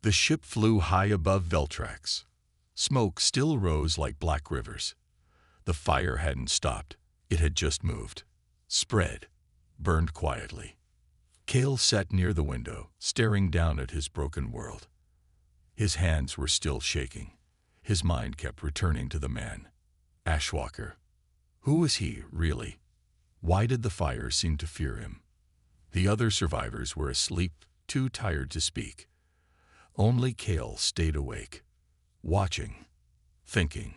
The ship flew high above Veltrax. Smoke still rose like black rivers. The fire hadn't stopped. It had just moved. Spread. Burned quietly. Kale sat near the window, staring down at his broken world. His hands were still shaking. His mind kept returning to the man. Ashwalker. Who was he, really? Why did the fire seem to fear him? The other survivors were asleep, too tired to speak. Only Kale stayed awake, watching, thinking.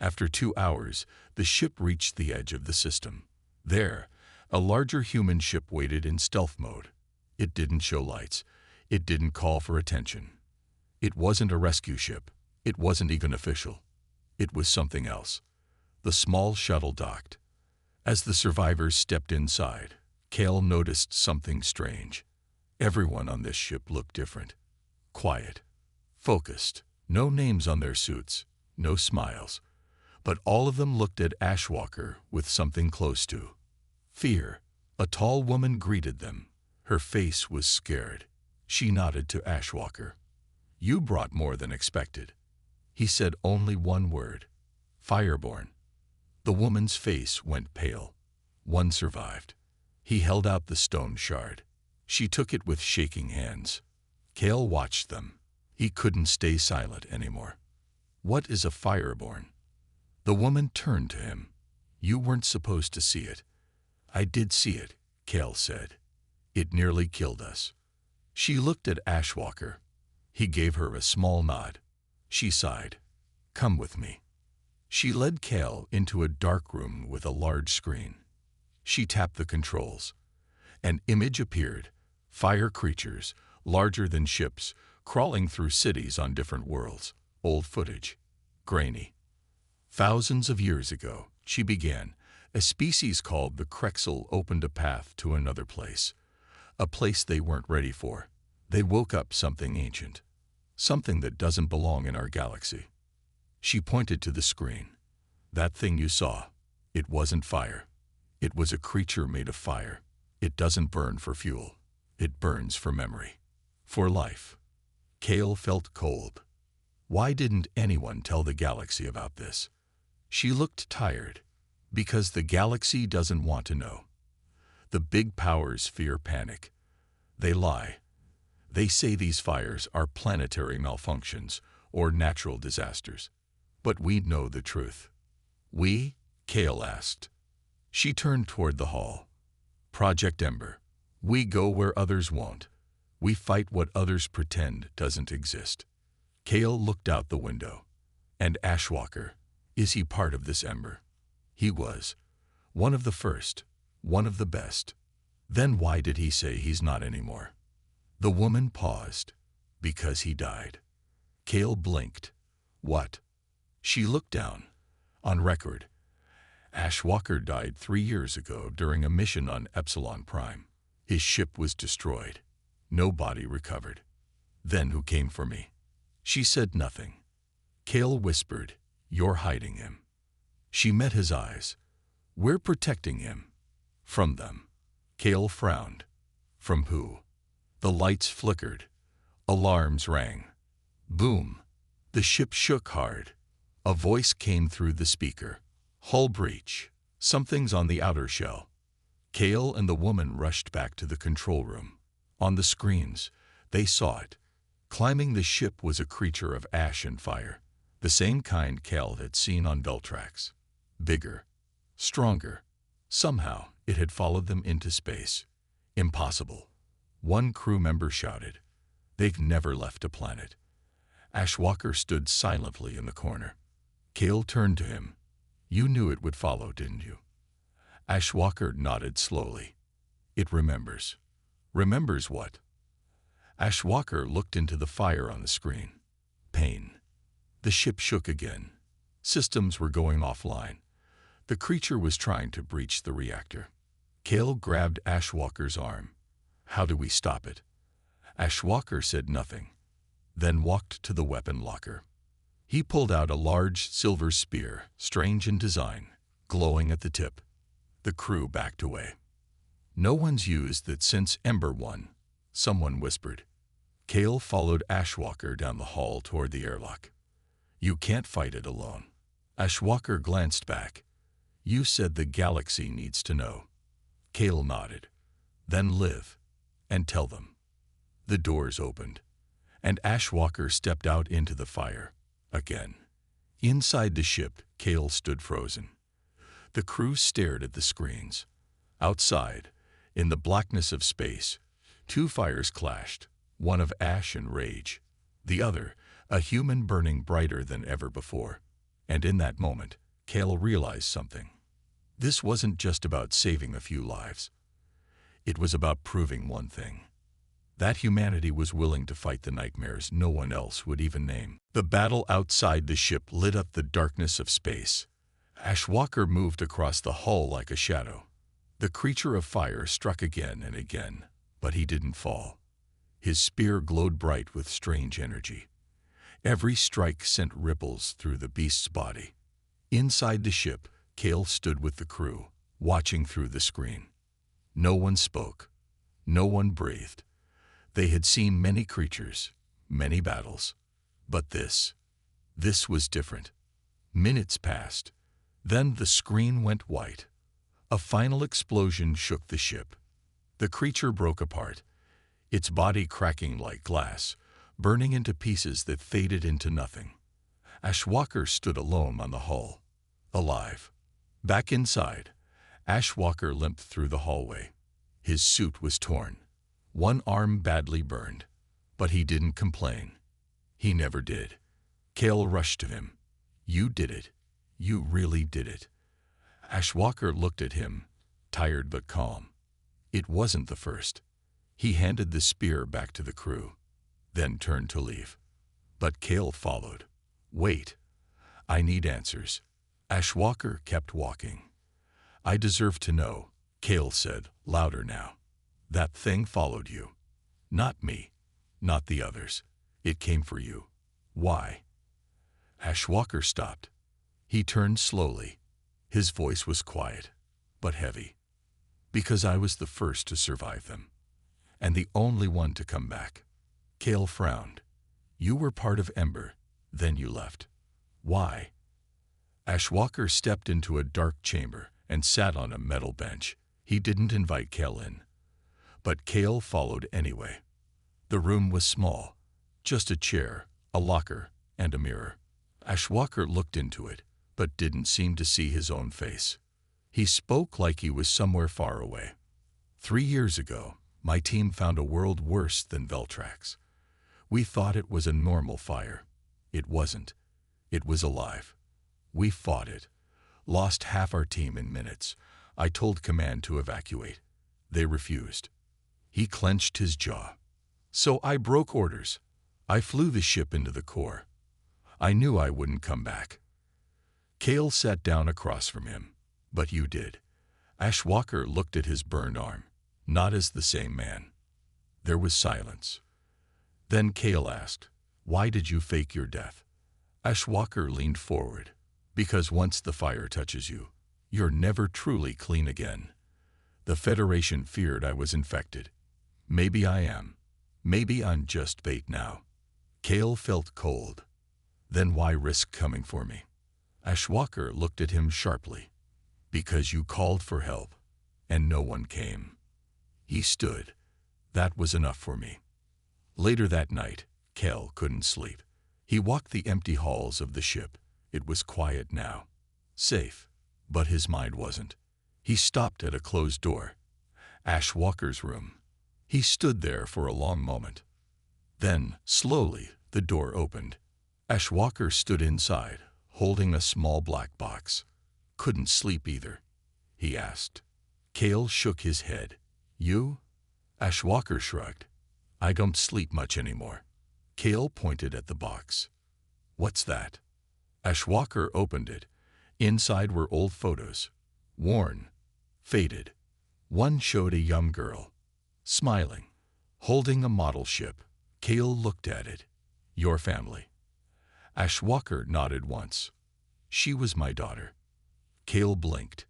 After 2 hours, the ship reached the edge of the system. There, a larger human ship waited in stealth mode. It didn't show lights. It didn't call for attention. It wasn't a rescue ship. It wasn't even official. It was something else. The small shuttle docked. As the survivors stepped inside, Kale noticed something strange. Everyone on this ship looked different. Quiet. Focused. No names on their suits. No smiles. But all of them looked at Ashwalker with something close to fear. A tall woman greeted them. Her face was scared. She nodded to Ashwalker. "You brought more than expected." He said only one word. "Fireborn." The woman's face went pale. One survived. He held out the stone shard. She took it with shaking hands. Kale watched them. He couldn't stay silent anymore. "What is a fireborn?" The woman turned to him. "You weren't supposed to see it." "I did see it," Kale said. "It nearly killed us." She looked at Ashwalker. He gave her a small nod. She sighed. "Come with me." She led Kale into a dark room with a large screen. She tapped the controls. An image appeared. Fire creatures, larger than ships, crawling through cities on different worlds. Old footage. Grainy. Thousands of years ago, she began, a species called the Krexel opened a path to another place. A place they weren't ready for. They woke up something ancient. Something that doesn't belong in our galaxy. She pointed to the screen. "That thing you saw, it wasn't fire. It was a creature made of fire. It doesn't burn for fuel. It burns for memory. For life." Kale felt cold. Why didn't anyone tell the galaxy about this? She looked tired. Because the galaxy doesn't want to know. The big powers fear panic. They lie. They say these fires are planetary malfunctions or natural disasters. But we know the truth. "We?" Kale asked. She turned toward the hall. "Project Ember. We go where others won't. We fight what others pretend doesn't exist." Kale looked out the window. "And Ashwalker, is he part of this Ember?" "He was. One of the first. One of the best." "Then why did he say he's not anymore?" The woman paused. "Because he died." Kale blinked. "What?" She looked down. "On record. Ashwalker died 3 years ago during a mission on Epsilon Prime. His ship was destroyed. No body recovered. Then who came for me?" She said nothing. Kale whispered, "You're hiding him." She met his eyes. "We're protecting him." "From them." Kale frowned. "From who?" The lights flickered. Alarms rang. Boom. The ship shook hard. A voice came through the speaker. "Hull breach. Something's on the outer shell." Kale and the woman rushed back to the control room. On the screens, they saw it. Climbing the ship was a creature of ash and fire. The same kind Kale had seen on Veltrax. Bigger. Stronger. Somehow, it had followed them into space. Impossible. One crew member shouted. "They've never left a planet." Ashwalker stood silently in the corner. Kale turned to him. "You knew it would follow, didn't you?" Ashwalker nodded slowly. "It remembers." "Remembers what?" Ashwalker looked into the fire on the screen. Pain. The ship shook again. Systems were going offline. The creature was trying to breach the reactor. Kale grabbed Ashwalker's arm. "How do we stop it?" Ashwalker said nothing, then walked to the weapon locker. He pulled out a large silver spear, strange in design, glowing at the tip. The crew backed away. "No one's used that since Ember 1, someone whispered. Kale followed Ashwalker down the hall toward the airlock. You can't fight it alone. Ashwalker glanced back. You said the galaxy needs to know. Kale nodded. Then live, and tell them. The doors opened, and Ashwalker stepped out into the fire, again. Inside the ship, Kale stood frozen. The crew stared at the screens. Outside, in the blackness of space, two fires clashed, one of ash and rage, the other, a human burning brighter than ever before. And in that moment, Kale realized something. This wasn't just about saving a few lives. It was about proving one thing. That humanity was willing to fight the nightmares no one else would even name. The battle outside the ship lit up the darkness of space. Ashwalker moved across the hull like a shadow. The creature of fire struck again and again, but he didn't fall. His spear glowed bright with strange energy. Every strike sent ripples through the beast's body. Inside the ship, Kale stood with the crew, watching through the screen. No one spoke. No one breathed. They had seen many creatures, many battles. But this was different. Minutes passed. Then the screen went white. A final explosion shook the ship. The creature broke apart, its body cracking like glass, burning into pieces that faded into nothing. Ashwalker stood alone on the hull, alive. Back inside, Ashwalker limped through the hallway. His suit was torn, one arm badly burned, but he didn't complain. He never did. Kale rushed to him. You did it. You really did it. Ashwalker looked at him, tired but calm. It wasn't the first. He handed the spear back to the crew, then turned to leave. But Kale followed. Wait. I need answers. Ashwalker kept walking. I deserve to know, Kale said, louder now. That thing followed you. Not me. Not the others. It came for you. Why? Ashwalker stopped. He turned slowly. His voice was quiet, but heavy. Because I was the first to survive them. And the only one to come back. Kale frowned. You were part of Ember, then you left. Why? Ashwalker stepped into a dark chamber and sat on a metal bench. He didn't invite Kale in. But Kale followed anyway. The room was small. Just a chair, a locker, and a mirror. Ashwalker looked into it, but didn't seem to see his own face. He spoke like he was somewhere far away. 3 years ago, my team found a world worse than Veltrax. We thought it was a normal fire. It wasn't. It was alive. We fought it. Lost half our team in minutes. I told command to evacuate. They refused. He clenched his jaw. So I broke orders. I flew the ship into the core. I knew I wouldn't come back. Kale sat down across from him. But you did. Ashwalker looked at his burned arm. Not as the same man. There was silence. Then Kale asked, why did you fake your death? Ashwalker leaned forward. Because once the fire touches you, you're never truly clean again. The Federation feared I was infected. Maybe I am. Maybe I'm just bait now. Kale felt cold. Then why risk coming for me? Ashwalker looked at him sharply. Because you called for help, and no one came. He stood. That was enough for me. Later that night, Kale couldn't sleep. He walked the empty halls of the ship. It was quiet now. Safe. But his mind wasn't. He stopped at a closed door. Ashwalker's room. He stood there for a long moment. Then, slowly, the door opened. Ashwalker stood inside, holding a small black box. Couldn't sleep either, he asked. Kale shook his head. You? Ashwalker shrugged. I don't sleep much anymore. Kale pointed at the box. What's that? Ashwalker opened it. Inside were old photos. Worn. Faded. One showed a young girl. Smiling. Holding a model ship. Kale looked at it. Your family. Ashwalker nodded once. She was my daughter. Kale blinked.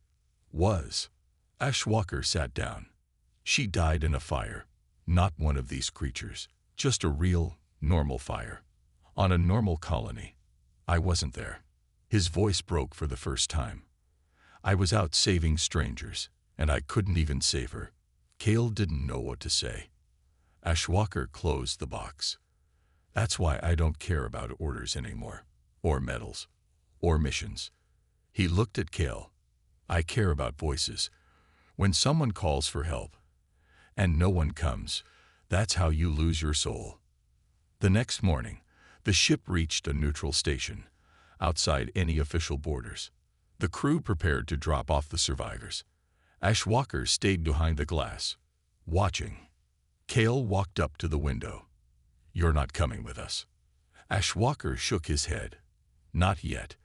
Was. Ashwalker sat down. She died in a fire. Not one of these creatures. Just a real, normal fire. On a normal colony. I wasn't there. His voice broke for the first time. I was out saving strangers, and I couldn't even save her. Cale didn't know what to say. Ashwalker closed the box. That's why I don't care about orders anymore, or medals, or missions. He looked at Cale. I care about voices. When someone calls for help, and no one comes, that's how you lose your soul. The next morning, the ship reached a neutral station, outside any official borders. The crew prepared to drop off the survivors. Ashwalker stayed behind the glass, watching. Cale walked up to the window. You're not coming with us. Ashwalker shook his head. Not yet.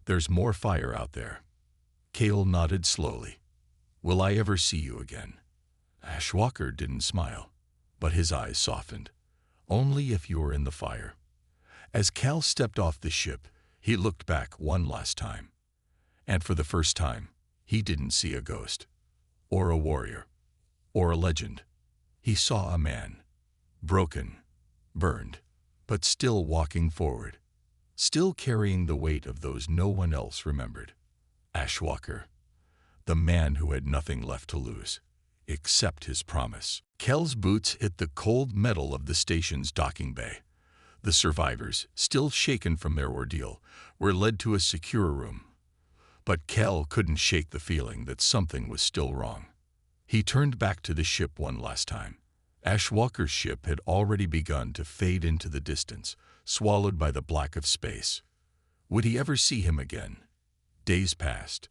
There's more fire out there. Cale nodded slowly. Will I ever see you again? Ashwalker didn't smile, but his eyes softened. Only if you're in the fire. As Cale stepped off the ship, he looked back one last time. And for the first time, he didn't see a ghost, or a warrior, or a legend. He saw a man, broken, burned, but still walking forward, still carrying the weight of those no one else remembered. Ashwalker, the man who had nothing left to lose, except his promise. Cale's boots hit the cold metal of the station's docking bay. The survivors, still shaken from their ordeal, were led to a secure room. But Cale couldn't shake the feeling that something was still wrong. He turned back to the ship one last time. Ashwalker's ship had already begun to fade into the distance, swallowed by the black of space. Would he ever see him again? Days passed.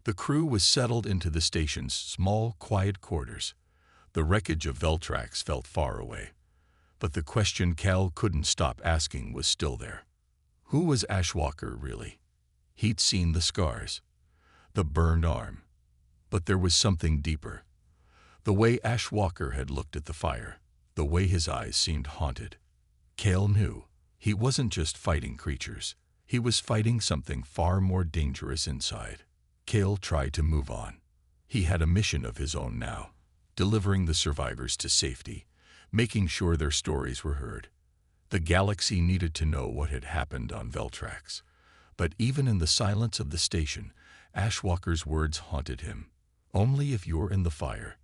The crew was settled into the station's small, quiet quarters. The wreckage of Veltrax felt far away. But the question Cale couldn't stop asking was still there. Who was Ashwalker, really? He'd seen the scars, the burned arm. But there was something deeper. The way Ashwalker had looked at the fire, the way his eyes seemed haunted. Cale knew he wasn't just fighting creatures. He was fighting something far more dangerous inside. Cale tried to move on. He had a mission of his own now, delivering the survivors to safety, making sure their stories were heard. The galaxy needed to know what had happened on Veltrax. But even in the silence of the station, Ashwalker's words haunted him. Only if you're in the fire.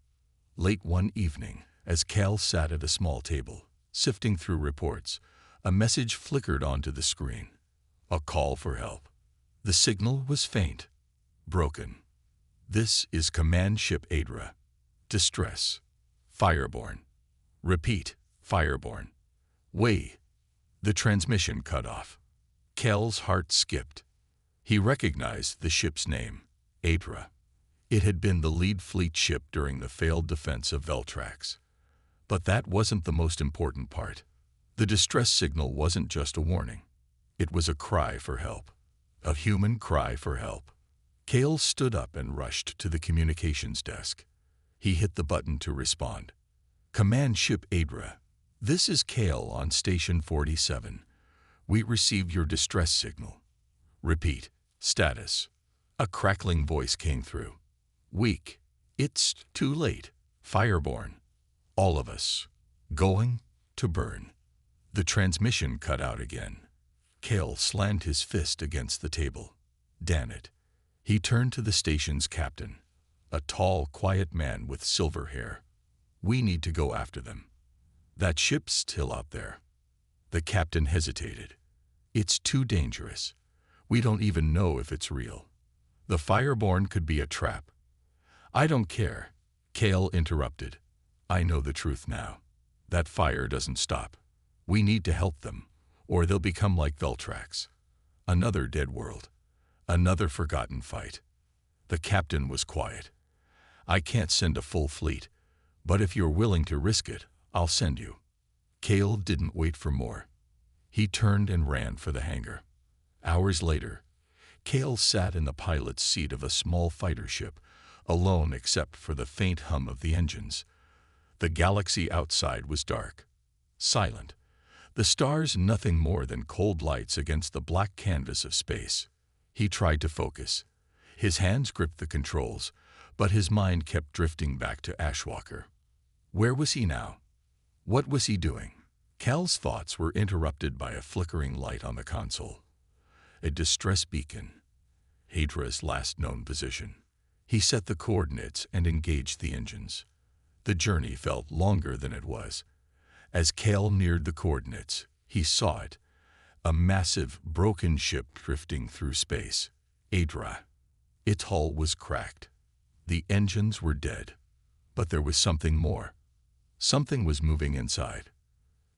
Late one evening, as Cale sat at a small table, sifting through reports, a message flickered onto the screen. A call for help. The signal was faint, broken. This is Command Ship Adra. Distress. Fireborne. Repeat, Fireborne. Wait. The transmission cut off. Cale's heart skipped. He recognized the ship's name, Adra. It had been the lead fleet ship during the failed defense of Veltrax. But that wasn't the most important part. The distress signal wasn't just a warning. It was a cry for help. A human cry for help. Cale stood up and rushed to the communications desk. He hit the button to respond. Command Ship Adra. This is Cale on Station 47. We received your distress signal. Repeat. Status. A crackling voice came through. Weak. It's too late. Fireborne. All of us. Going to burn. The transmission cut out again. Cale slammed his fist against the table. Damn it. He turned to the station's captain, a tall, quiet man with silver hair. We need to go after them. That ship's still out there. The captain hesitated. It's too dangerous. We don't even know if it's real. The Fireborne could be a trap. I don't care, Cale interrupted. I know the truth now. That fire doesn't stop. We need to help them, or they'll become like Veltrax. Another dead world. Another forgotten fight. The captain was quiet. I can't send a full fleet, but if you're willing to risk it, I'll send you. Cale didn't wait for more. He turned and ran for the hangar. Hours later, Cale sat in the pilot's seat of a small fighter ship, alone except for the faint hum of the engines. The galaxy outside was dark, silent. The stars nothing more than cold lights against the black canvas of space. He tried to focus. His hands gripped the controls, but his mind kept drifting back to Ashwalker. Where was he now? What was he doing? Cal's thoughts were interrupted by a flickering light on the console. A distress beacon. Hydra's last known position. He set the coordinates and engaged the engines. The journey felt longer than it was. As Cal neared the coordinates, he saw it. A massive, broken ship drifting through space. Hydra. Its hull was cracked. The engines were dead. But there was something more. Something was moving inside.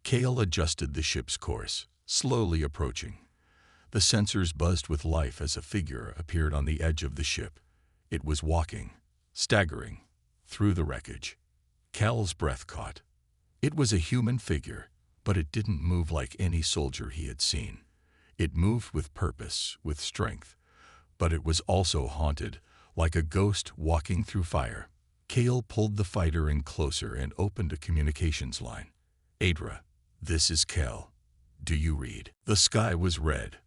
Cal adjusted the ship's course, slowly approaching. The sensors buzzed with life as a figure appeared on the edge of the ship. It was walking, staggering, through the wreckage. Cal's breath caught. It was a human figure, but it didn't move like any soldier he had seen. It moved with purpose, with strength, but it was also haunted, like a ghost walking through fire. Cal pulled the fighter in closer and opened a communications line. Hydra, this is Cal. Do you read? The sky was red.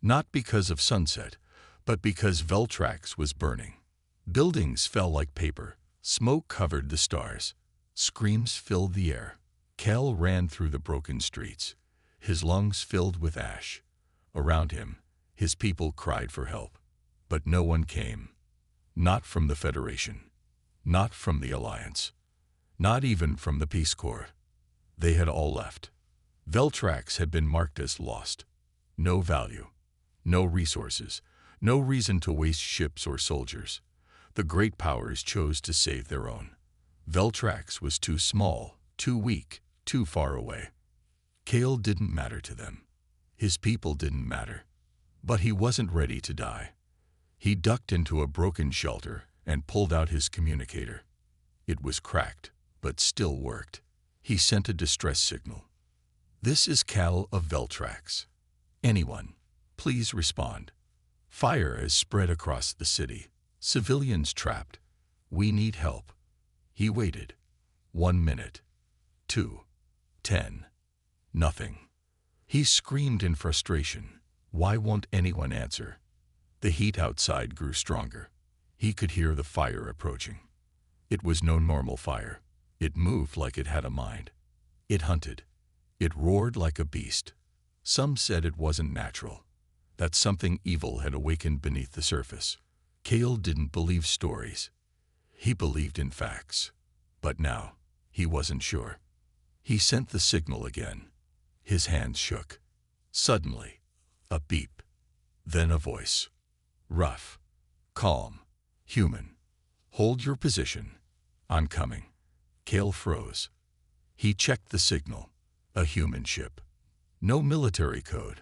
Not because of sunset, but because Veltrax was burning. Buildings fell like paper. Smoke covered the stars. Screams filled the air. Cal ran through the broken streets, his lungs filled with ash. Around him, his people cried for help. But no one came. Not from the Federation. Not from the Alliance. Not even from the Peace Corps. They had all left. Veltrax had been marked as lost. No value. No resources. No reason to waste ships or soldiers. The great powers chose to save their own. Veltrax was too small, too weak, too far away. Cal didn't matter to them. His people didn't matter. But he wasn't ready to die. He ducked into a broken shelter and pulled out his communicator. It was cracked, but still worked. He sent a distress signal. This is Cal of Veltrax. Anyone, please respond. Fire has spread across the city. Civilians trapped. We need help. He waited. 1 minute. 2. 10. Nothing. He screamed in frustration. Why won't anyone answer? The heat outside grew stronger. He could hear the fire approaching. It was no normal fire. It moved like it had a mind. It hunted. It roared like a beast. Some said it wasn't natural, that something evil had awakened beneath the surface. Cal didn't believe stories. He believed in facts. But now, he wasn't sure. He sent the signal again. His hands shook. Suddenly, a beep. Then a voice. Rough. Calm. Human. Hold your position. I'm coming. Cal froze. He checked the signal. A human ship. No military code.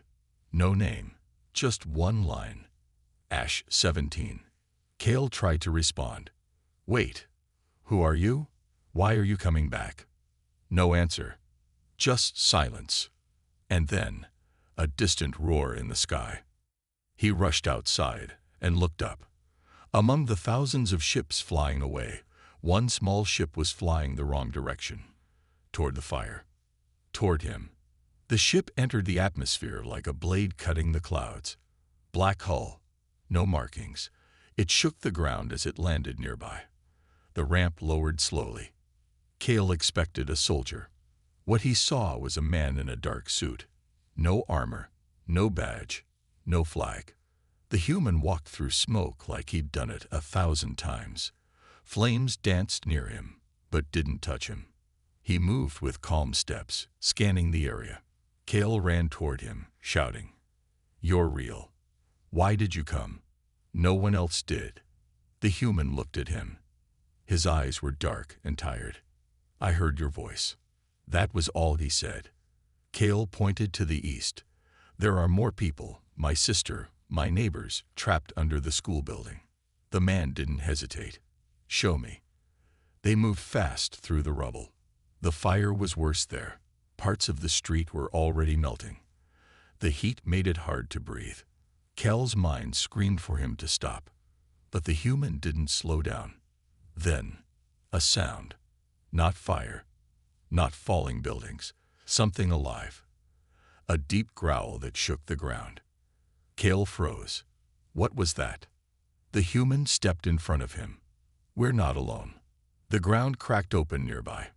No name. Just one line. Ash 17. Cal tried to respond. Wait. Who are you? Why are you coming back? No answer. Just silence. And then, a distant roar in the sky. He rushed outside and looked up. Among the thousands of ships flying away, one small ship was flying the wrong direction. Toward the fire. Toward him. The ship entered the atmosphere like a blade cutting the clouds. Black hull. No markings. It shook the ground as it landed nearby. The ramp lowered slowly. Cal expected a soldier. What he saw was a man in a dark suit. No armor, no badge, no flag. The human walked through smoke like he'd done it 1,000 times. Flames danced near him, but didn't touch him. He moved with calm steps, scanning the area. Cal ran toward him, shouting, "You're real. Why did you come? No one else did." The human looked at him. His eyes were dark and tired. "I heard your voice." That was all he said. Cal pointed to the east. "There are more people, my sister, my neighbors, trapped under the school building." The man didn't hesitate. "Show me." They moved fast through the rubble. The fire was worse there. Parts of the street were already melting. The heat made it hard to breathe. Cal's mind screamed for him to stop. But the human didn't slow down. Then, a sound. Not fire. Not falling buildings. Something alive. A deep growl that shook the ground. Cal froze. What was that? The human stepped in front of him. "We're not alone." The ground cracked open nearby.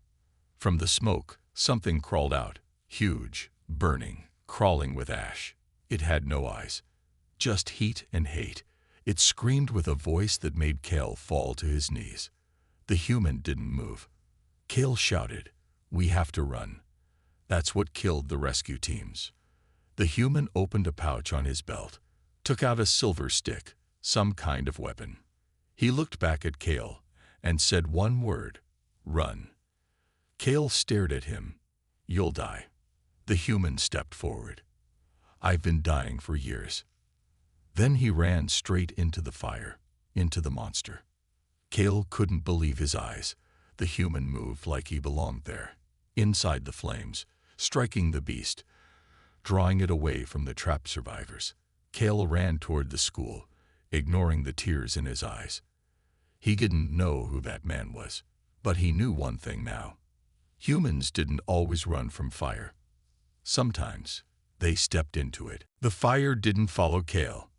From the smoke, something crawled out. Huge, burning, crawling with ash. It had no eyes, just heat and hate. It screamed with a voice that made Cale fall to his knees. The human didn't move. Cale shouted, "We have to run." That's what killed the rescue teams. The human opened a pouch on his belt, took out a silver stick, some kind of weapon. He looked back at Cale and said one word, "Run." Cale stared at him. "You'll die." The human stepped forward. "I've been dying for years." Then he ran straight into the fire, into the monster. Cale couldn't believe his eyes. The human moved like he belonged there, inside the flames, striking the beast, drawing it away from the trapped survivors. Cale ran toward the school, ignoring the tears in his eyes. He didn't know who that man was, but he knew one thing now. Humans didn't always run from fire. Sometimes they stepped into it. The fire didn't follow Cale.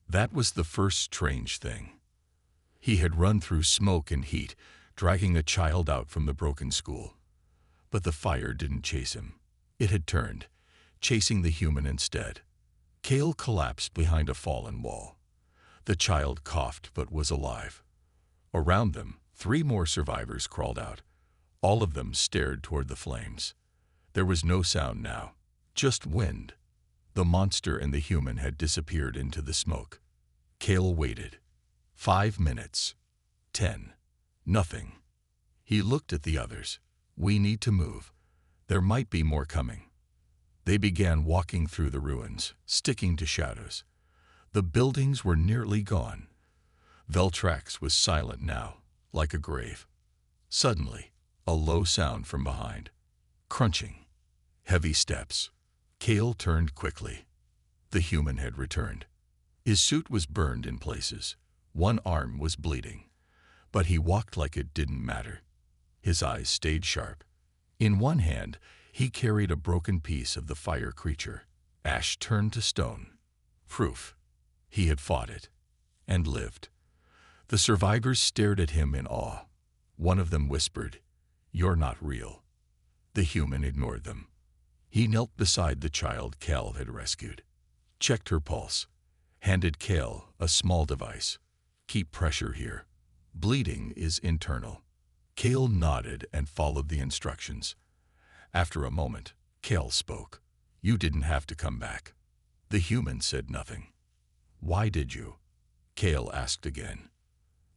That was the first strange thing. He had run through smoke and heat, dragging a child out from the broken school. But the fire didn't chase him. It had turned, chasing the human instead. Cale collapsed behind a fallen wall. The child coughed but was alive. Around them, 3 more survivors crawled out. All of them stared toward the flames. There was no sound now, just wind. The monster and the human had disappeared into the smoke. Cale waited. 5 minutes. 10. Nothing. He looked at the others. "We need to move. There might be more coming." They began walking through the ruins, sticking to shadows. The buildings were nearly gone. Veltrax was silent now, like a grave. Suddenly, a low sound from behind. Crunching. Heavy steps. Cale turned quickly. The human had returned. His suit was burned in places. One arm was bleeding. But he walked like it didn't matter. His eyes stayed sharp. In one hand, he carried a broken piece of the fire creature. Ash turned to stone. Proof. He had fought it. And lived. The survivors stared at him in awe. One of them whispered, "You're not real." The human ignored them. He knelt beside the child Cale had rescued, checked her pulse, handed Cale a small device. "Keep pressure here. Bleeding is internal." Cale nodded and followed the instructions. After a moment, Cale spoke. "You didn't have to come back." The human said nothing. "Why did you?" Cale asked again.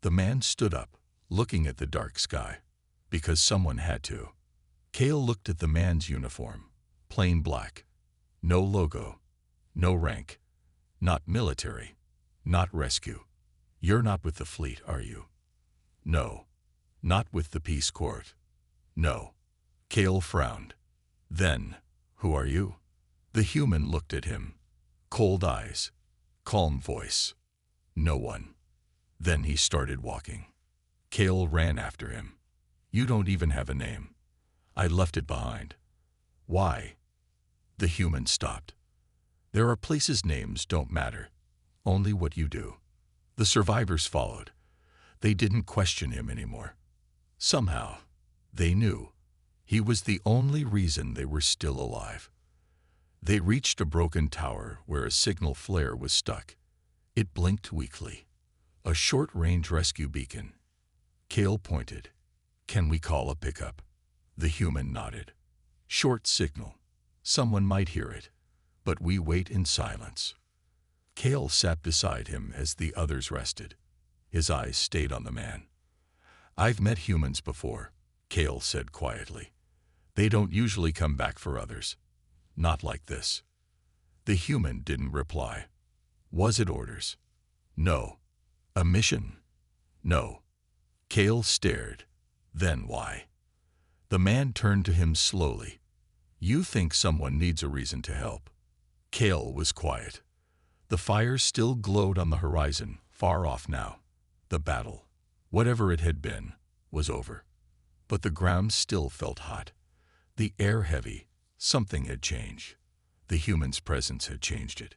The man stood up, looking at the dark sky. "Because someone had to." Cale looked at the man's uniform. Plain black. No logo. No rank. Not military. Not rescue. "You're not with the fleet, are you?" "No." "Not with the Peace Corps?" "No." Cale frowned. "Then, who are you?" The human looked at him. Cold eyes. Calm voice. "No one." Then he started walking. Cale ran after him. "You don't even have a name." "I left it behind." "Why?" The human stopped. "There are places names don't matter. Only what you do." The survivors followed. They didn't question him anymore. Somehow, they knew. He was the only reason they were still alive. They reached a broken tower where a signal flare was stuck. It blinked weakly. A short-range rescue beacon. Cale pointed. "Can we call a pickup?" The human nodded. "Short signal. Someone might hear it, but we wait in silence." Cale sat beside him as the others rested. His eyes stayed on the man. "I've met humans before," Cale said quietly. "They don't usually come back for others. Not like this." The human didn't reply. "Was it orders?" "No." "A mission?" "No." Cale stared. "Then why?" The man turned to him slowly. "You think someone needs a reason to help." Cale was quiet. The fire still glowed on the horizon, far off now. The battle, whatever it had been, was over. But the ground still felt hot. The air heavy. Something had changed. The human's presence had changed it.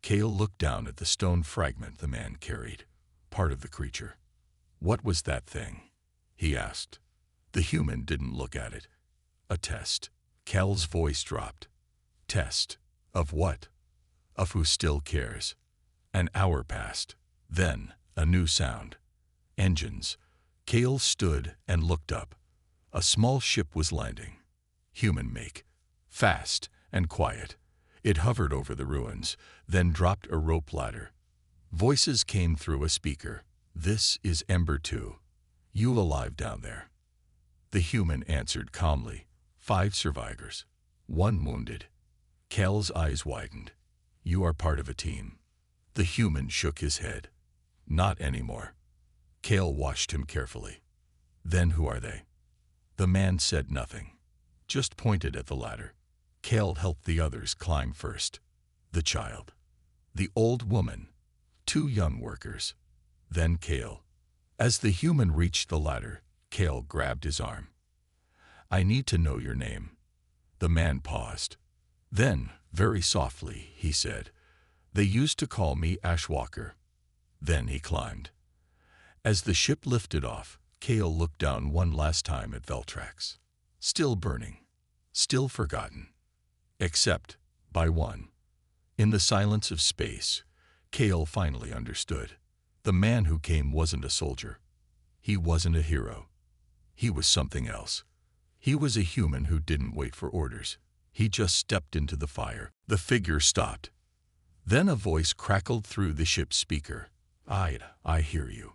Cale looked down at the stone fragment the man carried, part of the creature. "What was that thing?" he asked. The human didn't look at it. "A test," Cal's voice dropped. Test. Of what? Of who still cares. An hour passed. Then, a new sound. Engines. Cal stood and looked up. A small ship was landing. Human make. Fast and quiet. It hovered over the ruins, then dropped a rope ladder. Voices came through a speaker. This is Ember 2. You alive down there? The human answered calmly. 5 survivors. 1 wounded. Cal's eyes widened. You are part of a team. The human shook his head. Not anymore. Cal watched him carefully. Then who are they? The man said nothing, just pointed at the ladder. Cal helped the others climb first. The child. The old woman. 2 young workers. Then Cal. As the human reached the ladder, Cal grabbed his arm. I need to know your name. The man paused. Then, very softly, he said, They used to call me Ashwalker. Then he climbed. As the ship lifted off, Cal looked down one last time at Veltrax. Still burning. Still forgotten. Except by one. In the silence of space, Cal finally understood. The man who came wasn't a soldier. He wasn't a hero. He was something else. He was a human who didn't wait for orders. He just stepped into the fire. The figure stopped. Then a voice crackled through the ship's speaker. I hear you.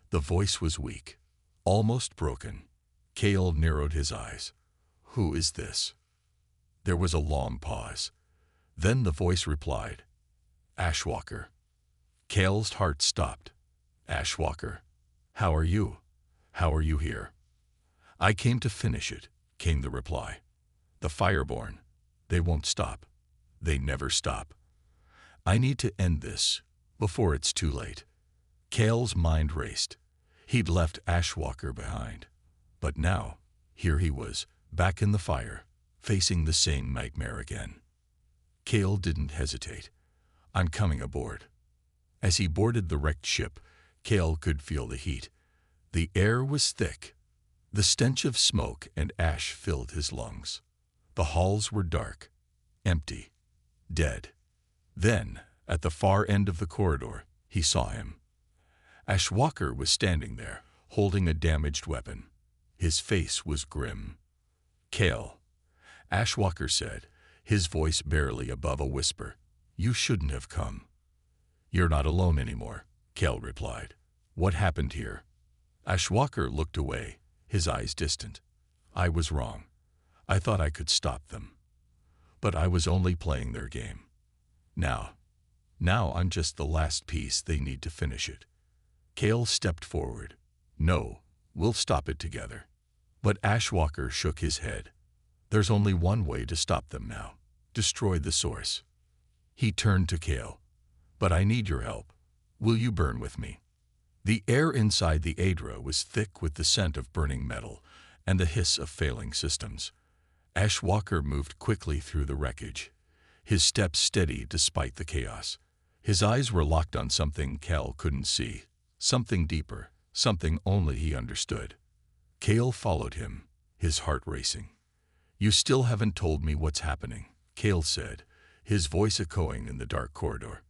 The voice was weak, almost broken. Cal narrowed his eyes. Who is this? There was a long pause. Then the voice replied, Ashwalker. Cal's heart stopped. Ashwalker, how are you? How are you here? I came to finish it, came the reply. The Fireborn. They won't stop. They never stop. I need to end this before it's too late. Cal's mind raced. He'd left Ashwalker behind. But now, here he was, back in the fire, facing the same nightmare again. Cal didn't hesitate. I'm coming aboard. As he boarded the wrecked ship, Cal could feel the heat. The air was thick. The stench of smoke and ash filled his lungs. The halls were dark, empty, dead. Then, at the far end of the corridor, he saw him. Ashwalker was standing there, holding a damaged weapon. His face was grim. Cal, Ashwalker said, his voice barely above a whisper. You shouldn't have come. You're not alone anymore, Cal replied. What happened here? Ashwalker looked away, his eyes distant. I was wrong. I thought I could stop them. But I was only playing their game. Now I'm just the last piece they need to finish it. Cal stepped forward. No, we'll stop it together. But Ashwalker shook his head. There's only one way to stop them now. Destroy the source. He turned to Cal. But I need your help. Will you burn with me? The air inside the Aedra was thick with the scent of burning metal and the hiss of failing systems. Ashwalker moved quickly through the wreckage, his steps steady despite the chaos. His eyes were locked on something Cal couldn't see, something deeper, something only he understood. Cal followed him, his heart racing. You still haven't told me what's happening, Cal said, his voice echoing in the dark corridor.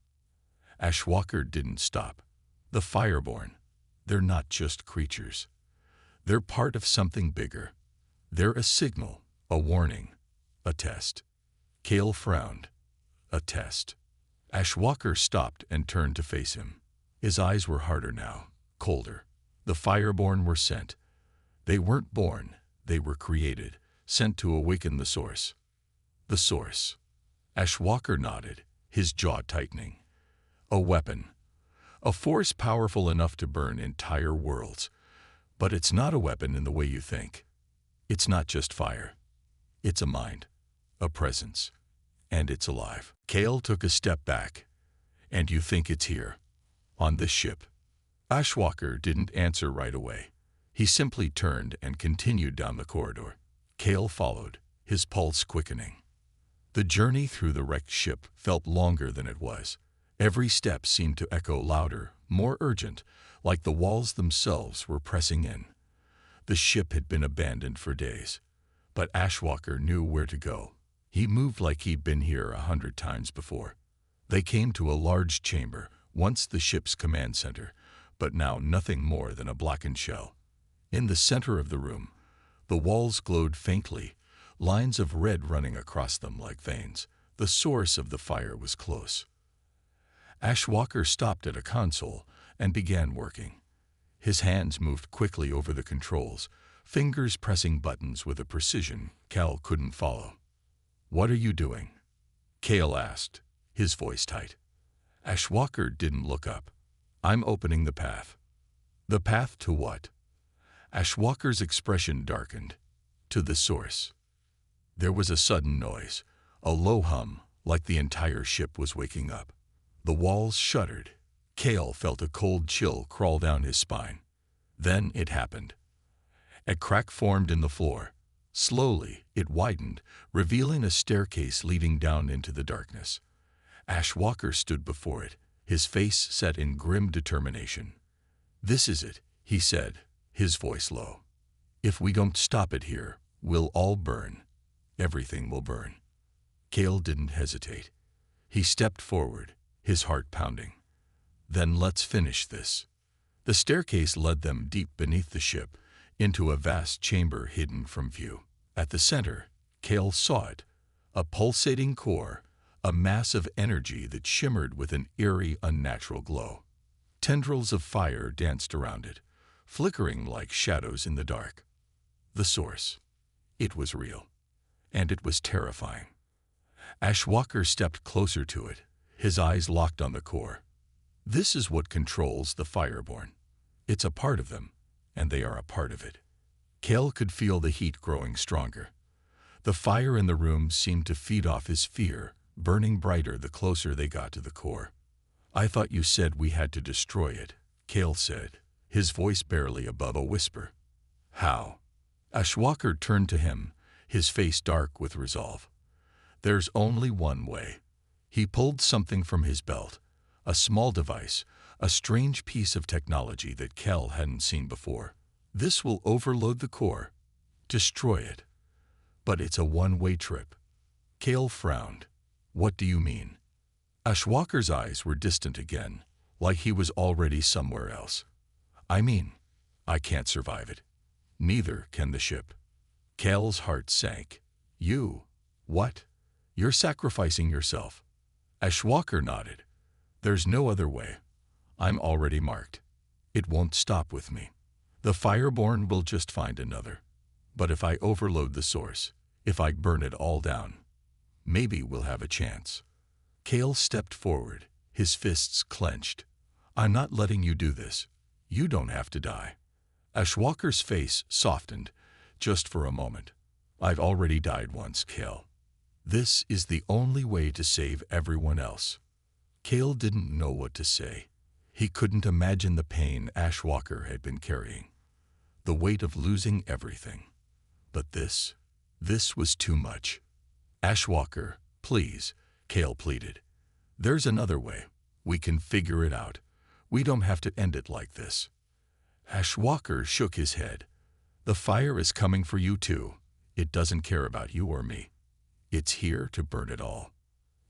Ashwalker didn't stop. The Fireborn, they're not just creatures. They're part of something bigger. They're a signal, a warning, a test. Cal frowned. A test. Ashwalker stopped and turned to face him. His eyes were harder now, colder. The Fireborn were sent. They weren't born, they were created, sent to awaken the source. The source. Ashwalker nodded, his jaw tightening. A weapon. A force powerful enough to burn entire worlds. But it's not a weapon in the way you think. It's not just fire. It's a mind, a presence, and it's alive. Cal took a step back. And you think it's here, on this ship? Ashwalker didn't answer right away. He simply turned and continued down the corridor. Cal followed, his pulse quickening. The journey through the wrecked ship felt longer than it was. Every step seemed to echo louder, more urgent, like the walls themselves were pressing in. The ship had been abandoned for days, But Ashwalker knew where to go. He moved like he'd been here 100 times before. They came to a large chamber, once the ship's command center, but now nothing more than a blackened shell. In the center of the room, the walls glowed faintly, lines of red running across them like veins. The source of the fire was close. Ashwalker stopped at a console and began working. His hands moved quickly over the controls, fingers pressing buttons with a precision Cal couldn't follow. "What are you doing?" Cale asked, his voice tight. Ashwalker didn't look up. "I'm opening the path." "The path to what?" Ashwalker's expression darkened. "To the source." There was a sudden noise, a low hum, like the entire ship was waking up. The walls shuddered. Cale felt a cold chill crawl down his spine. Then it happened. A crack formed in the floor. Slowly, it widened, revealing a staircase leading down into the darkness. Ashwalker stood before it, his face set in grim determination. "This is it," he said, his voice low. "If we don't stop it here, we'll all burn. Everything will burn." Cale didn't hesitate. He stepped forward, his heart pounding. "Then let's finish this." The staircase led them deep beneath the ship, into a vast chamber hidden from view. At the center, Cale saw it, a pulsating core, a mass of energy that shimmered with an eerie, unnatural glow. Tendrils of fire danced around it, flickering like shadows in the dark. The source. It was real. And it was terrifying. Ashwalker stepped closer to it, his eyes locked on the core. This is what controls the Fireborn. It's a part of them, and they are a part of it. Cale could feel the heat growing stronger. The fire in the room seemed to feed off his fear, burning brighter the closer they got to the core. "I thought you said we had to destroy it," Cale said, his voice barely above a whisper. "How?" Ashwalker turned to him, his face dark with resolve. "There's only one way." He pulled something from his belt, a small device, a strange piece of technology that Cale hadn't seen before. "This will overload the core, destroy it. But it's a one-way trip." Cale frowned. "What do you mean?" Ashwalker's eyes were distant again, like he was already somewhere else. "I mean, I can't survive it. Neither can the ship." Cale's heart sank. "You? What? You're sacrificing yourself." Ashwalker nodded. "There's no other way. I'm already marked. It won't stop with me. The Fireborn will just find another. But if I overload the source, if I burn it all down, maybe we'll have a chance." Cale stepped forward, his fists clenched. "I'm not letting you do this. You don't have to die." Ashwalker's face softened, just for a moment. "I've already died once, Cale. This is the only way to save everyone else." Cale didn't know what to say. He couldn't imagine the pain Ashwalker had been carrying, the weight of losing everything. But this was too much. "Ashwalker, please," Cale pleaded. "There's another way. We can figure it out. We don't have to end it like this." Ashwalker shook his head. "The fire is coming for you too. It doesn't care about you or me. It's here to burn it all."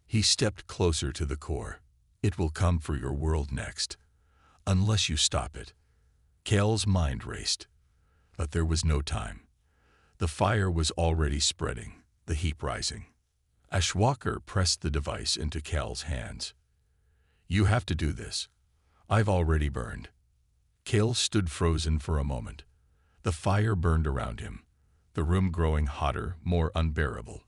He stepped closer to the core. "It will come for your world next, unless you stop it." Cale's mind raced. But there was no time. The fire was already spreading, the heat rising. Ashwalker pressed the device into Cale's hands. "You have to do this. I've already burned." Cale stood frozen for a moment. The fire burned around him, the room growing hotter, more unbearable.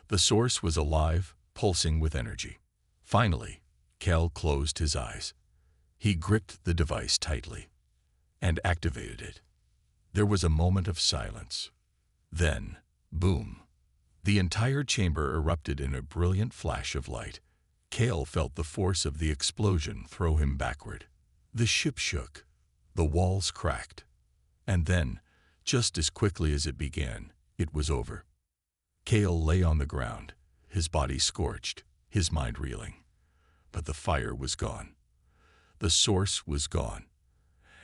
The source was alive, pulsing with energy. Finally, Cale closed his eyes. He gripped the device tightly and activated it. There was a moment of silence. Then, boom. The entire chamber erupted in a brilliant flash of light. Cale felt the force of the explosion throw him backward. The ship shook. The walls cracked. And then, just as quickly as it began, it was over. Cale lay on the ground, his body scorched, his mind reeling. But the fire was gone. The source was gone.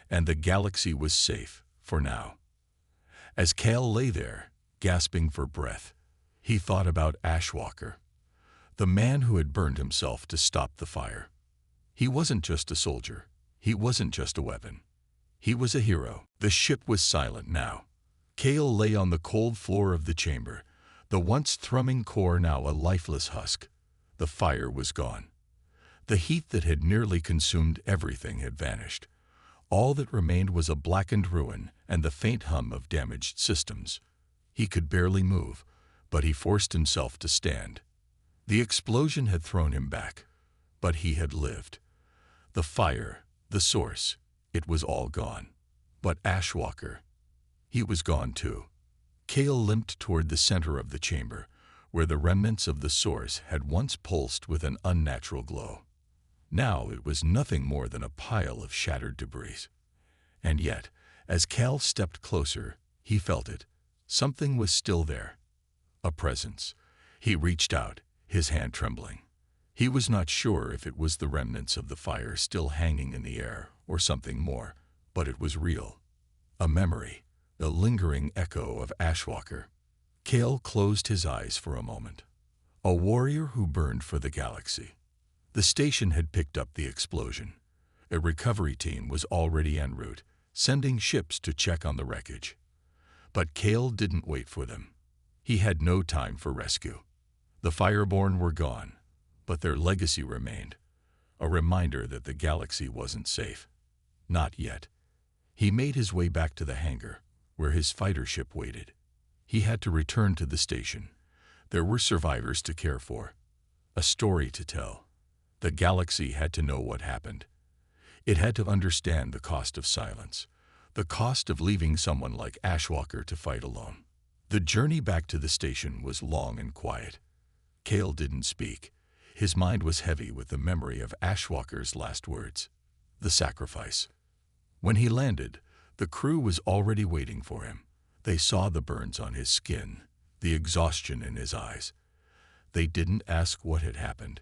And the galaxy was safe, for now. As Cale lay there, Gasping for breath, he thought about Ashwalker, the man who had burned himself to stop the fire. He wasn't just a soldier. He wasn't just a weapon. He was a hero. The ship was silent now. Cale lay on the cold floor of the chamber, the once thrumming core now a lifeless husk. The fire was gone. The heat that had nearly consumed everything had vanished. All that remained was a blackened ruin and the faint hum of damaged systems. He could barely move, but he forced himself to stand. The explosion had thrown him back, but he had lived. The fire, the source, it was all gone. But Ashwalker, he was gone too. Cale limped toward the center of the chamber, where the remnants of the source had once pulsed with an unnatural glow. Now it was nothing more than a pile of shattered debris. And yet, as Cale stepped closer, he felt it. Something was still there. A presence. He reached out, his hand trembling. He was not sure if it was the remnants of the fire still hanging in the air or something more, but it was real. A memory, a lingering echo of Ashwalker. Cale closed his eyes for a moment. A warrior who burned for the galaxy. The station had picked up the explosion. A recovery team was already en route, sending ships to check on the wreckage. But Cale didn't wait for them. He had no time for rescue. The Fireborn were gone, but their legacy remained, a reminder that the galaxy wasn't safe. Not yet. He made his way back to the hangar, where his fighter ship waited. He had to return to the station. There were survivors to care for, a story to tell. The galaxy had to know what happened. It had to understand the cost of silence, the cost of leaving someone like Ashwalker to fight alone. The journey back to the station was long and quiet. Cale didn't speak. His mind was heavy with the memory of Ashwalker's last words, the sacrifice. When he landed, the crew was already waiting for him. They saw the burns on his skin, the exhaustion in his eyes. They didn't ask what had happened.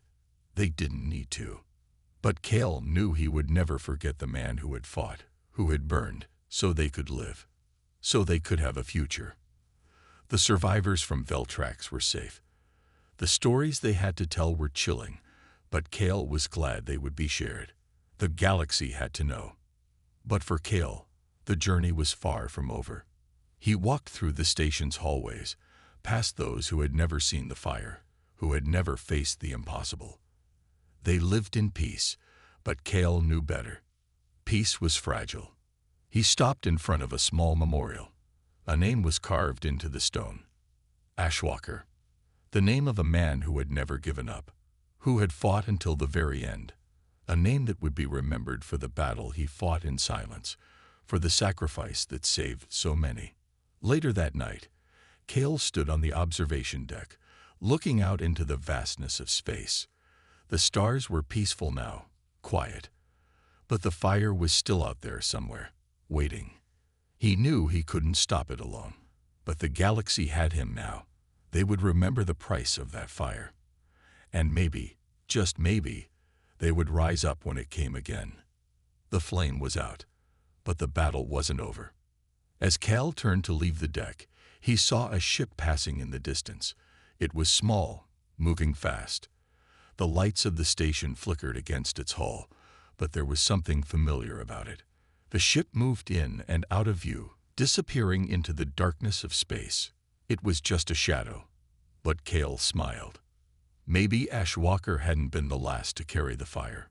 They didn't need to. But Cale knew he would never forget the man who had fought, who had burned, so they could live, so they could have a future. The survivors from Veltrax were safe. The stories they had to tell were chilling, but Cale was glad they would be shared. The galaxy had to know. But for Cale, the journey was far from over. He walked through the station's hallways, past those who had never seen the fire, who had never faced the impossible. They lived in peace, but Cale knew better. Peace was fragile. He stopped in front of a small memorial. A name was carved into the stone. Ashwalker. The name of a man who had never given up, who had fought until the very end. A name that would be remembered for the battle he fought in silence, for the sacrifice that saved so many. Later that night, Cale stood on the observation deck, looking out into the vastness of space. The stars were peaceful now, quiet. But the fire was still out there somewhere, waiting. He knew he couldn't stop it alone. But the galaxy had him now. They would remember the price of that fire. And maybe, just maybe, they would rise up when it came again. The flame was out, but the battle wasn't over. As Cale turned to leave the deck, he saw a ship passing in the distance. It was small, moving fast. The lights of the station flickered against its hull, but there was something familiar about it. The ship moved in and out of view, disappearing into the darkness of space. It was just a shadow, but Cale smiled. Maybe Ashwalker hadn't been the last to carry the fire.